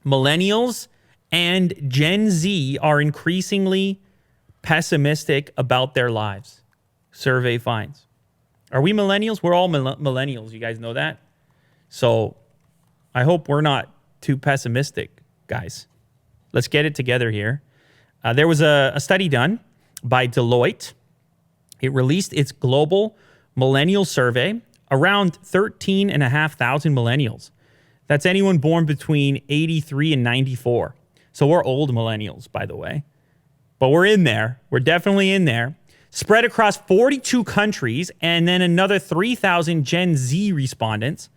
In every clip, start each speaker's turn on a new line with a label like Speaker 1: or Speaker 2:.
Speaker 1: Millennials and Gen Z are increasingly pessimistic about their lives. Survey finds. Are we millennials? We're all millennials. You guys know that? So I hope we're not too pessimistic, guys. Let's get it together here. There was a study done by Deloitte. It released its global millennial survey. Around 13,500 millennials. That's anyone born between 83 and 94. So we're old millennials, by the way. But we're in there. We're definitely in there. Spread across 42 countries, and then another 3,000 Gen Z respondents.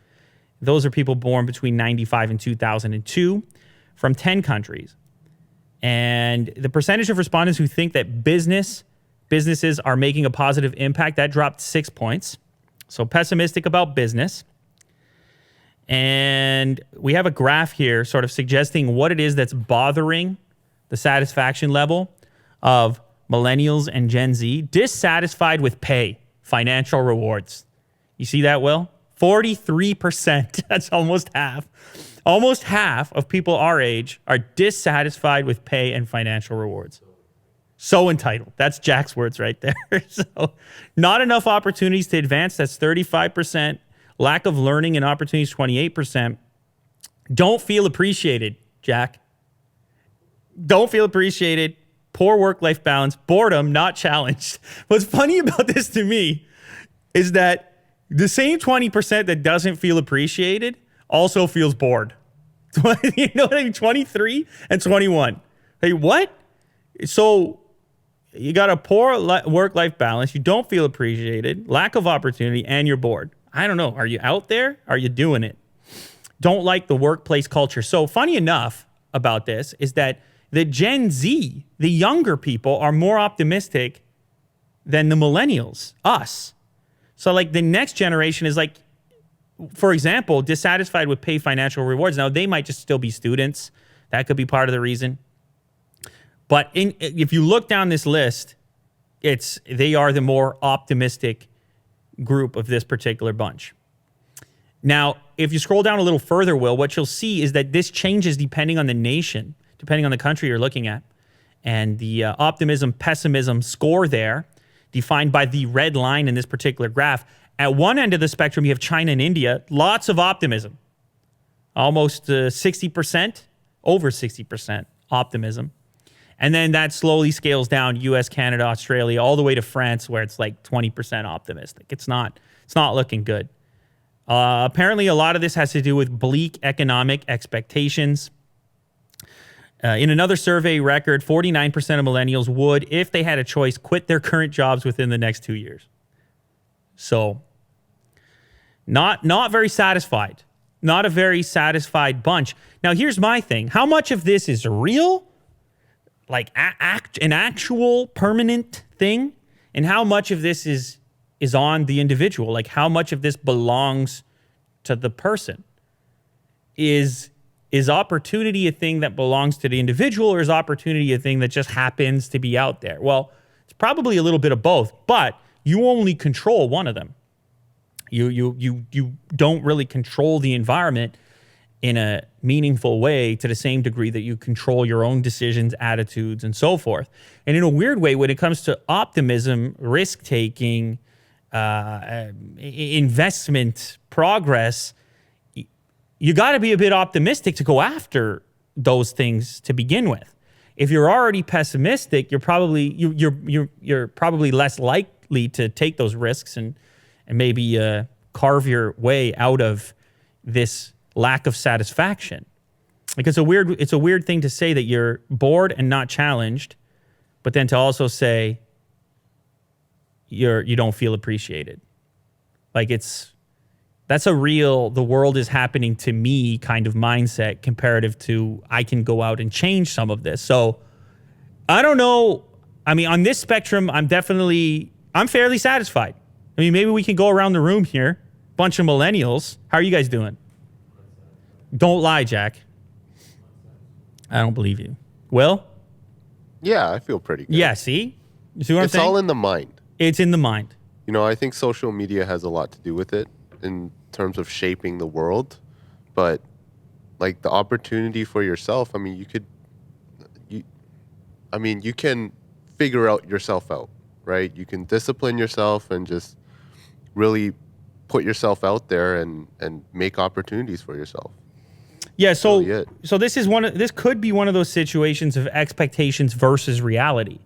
Speaker 1: Those are people born between 95 and 2002 from 10 countries. And the percentage of respondents who think that businesses are making a positive impact, that dropped 6 points. So pessimistic about business. And we have a graph here sort of suggesting what it is that's bothering the satisfaction level of millennials and Gen Z. Dissatisfied with pay, financial rewards. You see that, Will? 43%. That's almost half. Almost half of people our age are dissatisfied with pay and financial rewards. So entitled. That's Jack's words right there. So not enough opportunities to advance. That's 35%. Lack of learning and opportunities, 28%. Don't feel appreciated, Jack. Don't feel appreciated. Poor work-life balance. Boredom, not challenged. What's funny about this to me is that the same 20% that doesn't feel appreciated also feels bored. You know what I mean? 23 and 21. Hey, what? So you got a poor work-life balance. You don't feel appreciated, lack of opportunity, and you're bored. I don't know. Are you out there? Are you doing it? Don't like the workplace culture. So funny enough about this is that the Gen Z, the younger people, are more optimistic than the millennials, us. So like the next generation is like, for example, dissatisfied with pay, financial rewards. Now, they might just still be students. That could be part of the reason. But if you look down this list, they are the more optimistic group of this particular bunch. Now, if you scroll down a little further, Will, what you'll see is that this changes depending on the nation, depending on the country you're looking at. And the optimism, pessimism score there, defined by the red line in this particular graph. At one end of the spectrum, you have China and India, lots of optimism. Almost 60%, over 60% optimism. And then that slowly scales down, US, Canada, Australia, all the way to France, where it's like 20% optimistic. It's not looking good. Apparently, a lot of this has to do with bleak economic expectations. In another survey record, 49% of millennials would, if they had a choice, quit their current jobs within the next 2 years. So, not very satisfied. Not a very satisfied bunch. Now, here's my thing. How much of this is real? Like an actual permanent thing? And how much of this is on the individual? Like how much of this belongs to the person? Is opportunity a thing that belongs to the individual, or is opportunity a thing that just happens to be out there? Well, it's probably a little bit of both, but you only control one of them. You don't really control the environment in a meaningful way to the same degree that you control your own decisions, attitudes, and so forth. And in a weird way, when it comes to optimism, risk-taking, investment, progress, you got to be a bit optimistic to go after those things to begin with. If you're already pessimistic, you're probably less likely to take those risks and maybe carve your way out of this lack of satisfaction. Like it's a weird thing to say that you're bored and not challenged, but then to also say you don't feel appreciated. Like that's a real, the world is happening to me kind of mindset comparative to I can go out and change some of this. So I don't know. I mean, on this spectrum, I'm fairly satisfied. I mean, maybe we can go around the room here. Bunch of millennials. How are you guys doing? Don't lie, Jack. I don't believe you. Will?
Speaker 2: Yeah, I feel pretty good.
Speaker 1: Yeah, see? You see what I'm saying?
Speaker 2: It's all in the mind.
Speaker 1: It's in the mind.
Speaker 2: You know, I think social media has a lot to do with it in terms of shaping the world. But like the opportunity for yourself. I mean, you can figure out yourself out, right? You can discipline yourself and just really put yourself out there and make opportunities for yourself.
Speaker 1: Yeah,
Speaker 2: Really it.
Speaker 1: so this could be one of those situations of expectations versus reality,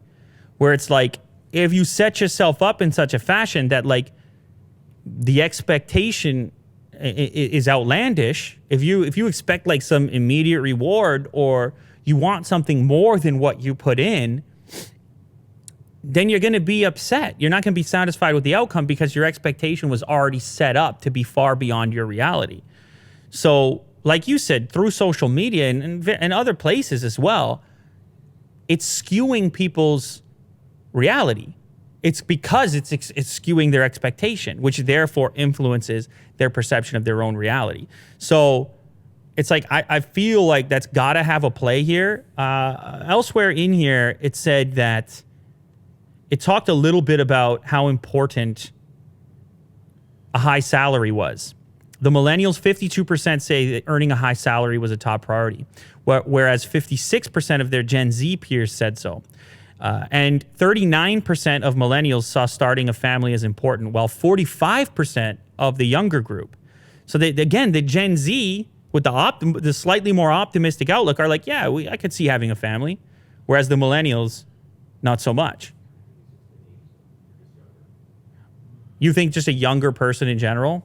Speaker 1: where it's like if you set yourself up in such a fashion that like the expectation is outlandish, if you expect like some immediate reward or you want something more than what you put in, then you're going to be upset. You're not going to be satisfied with the outcome because your expectation was already set up to be far beyond your reality. So, like you said, through social media and other places as well, it's skewing people's reality. It's because it's skewing their expectation, which therefore influences their perception of their own reality. So it's like I feel like that's got to have a play here. Elsewhere in here, it said that it talked a little bit about how important a high salary was. The millennials, 52% say that earning a high salary was a top priority, whereas 56% of their Gen Z peers said so. And 39% of millennials saw starting a family as important, while 45% of the younger group. So again, the Gen Z with the slightly more optimistic outlook are like, yeah, I could see having a family, whereas the millennials, not so much. You think just a younger person in general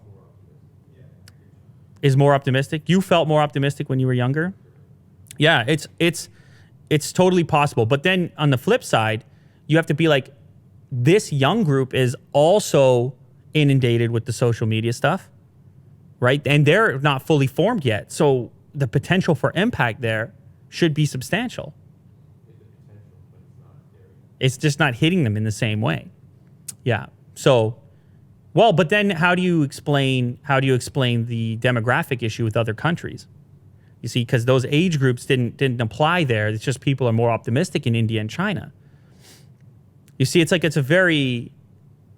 Speaker 1: is more optimistic? You felt more optimistic when you were younger? Yeah, it's totally possible. But then on the flip side, you have to be like, this young group is also inundated with the social media stuff, right? And they're not fully formed yet. So the potential for impact there should be substantial. It's just not hitting them in the same way. Yeah. So, well, but then how do you explain the demographic issue with other countries? You see, because those age groups didn't apply there. It's just people are more optimistic in India and China. You see, it's like it's a very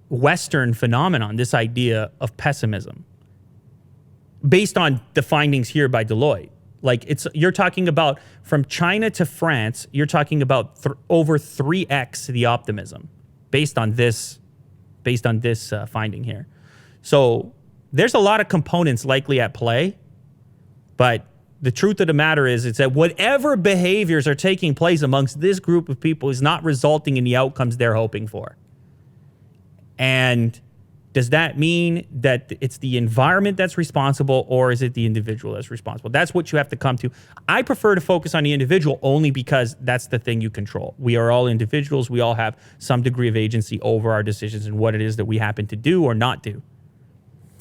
Speaker 1: Western phenomenon, this idea of pessimism, based on the findings here by Deloitte. Like you're talking about from China to France, you're talking about over 3x the optimism based on this finding here. So there's a lot of components likely at play, but the truth of the matter is that whatever behaviors are taking place amongst this group of people is not resulting in the outcomes they're hoping for. And does that mean that it's the environment that's responsible, or is it the individual that's responsible? That's what you have to come to. I prefer to focus on the individual only because that's the thing you control. We are all individuals. We all have some degree of agency over our decisions and what it is that we happen to do or not do.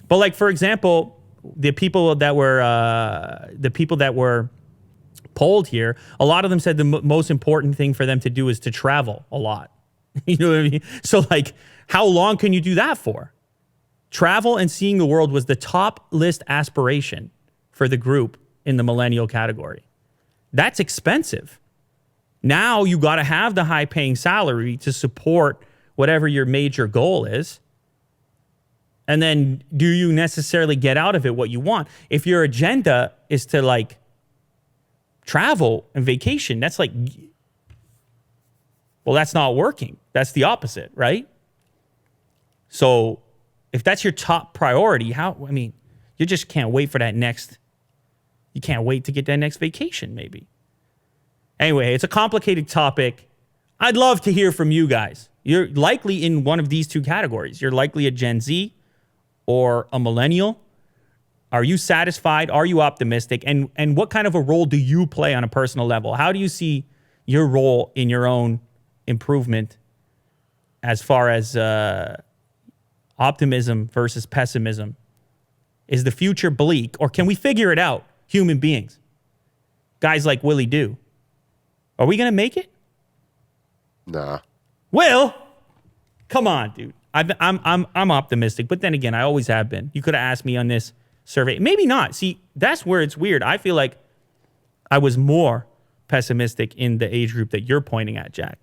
Speaker 1: But like, for example, the people that were polled here, a lot of them said the most important thing for them to do is to travel a lot. You know what I mean? So like, how long can you do that for? Travel and seeing the world was the top list aspiration for the group in the millennial category. That's expensive. Now you got to have the high paying salary to support whatever your major goal is. And then do you necessarily get out of it what you want? If your agenda is to like travel and vacation, that's like, well, that's not working. That's the opposite, right? So if that's your top priority, you just can't wait for you can't wait to get that next vacation maybe. Anyway, it's a complicated topic. I'd love to hear from you guys. You're likely in one of these two categories. You're likely a Gen Z or a millennial. Are you satisfied? Are you optimistic? And what kind of a role do you play on a personal level? How do you see your role in your own improvement as far as optimism versus pessimism? Is the future bleak, or can we figure it out, human beings? Guys like Willie Do. Are we going to make it?
Speaker 2: Nah.
Speaker 1: Will, come on, dude. I'm optimistic, but then again, I always have been. You could have asked me on this survey. Maybe not. See, that's where it's weird. I feel like I was more pessimistic in the age group that you're pointing at, Jack.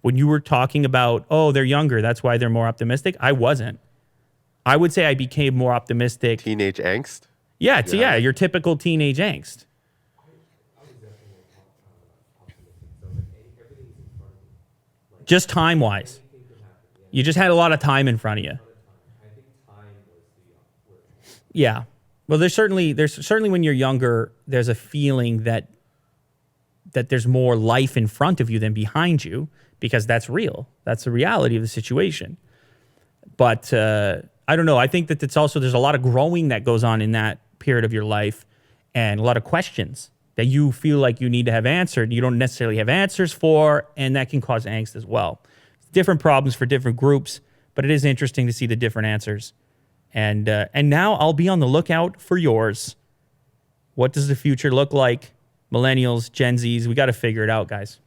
Speaker 1: When you were talking about, oh, they're younger, that's why they're more optimistic, I wasn't. I would say I became more optimistic.
Speaker 2: Teenage angst?
Speaker 1: Yeah, your typical teenage angst. Just time-wise. You just had a lot of time in front of you. Yeah. Well, there's certainly when you're younger, there's a feeling that there's more life in front of you than behind you, because that's real. That's the reality of the situation. But I don't know. I think that there's a lot of growing that goes on in that period of your life, and a lot of questions that you feel like you need to have answered. You don't necessarily have answers for, and that can cause angst as well. Different problems for different groups, but it is interesting to see the different answers. And now I'll be on the lookout for yours. What does the future look like? Millennials, Gen Zs, we got to figure it out, guys.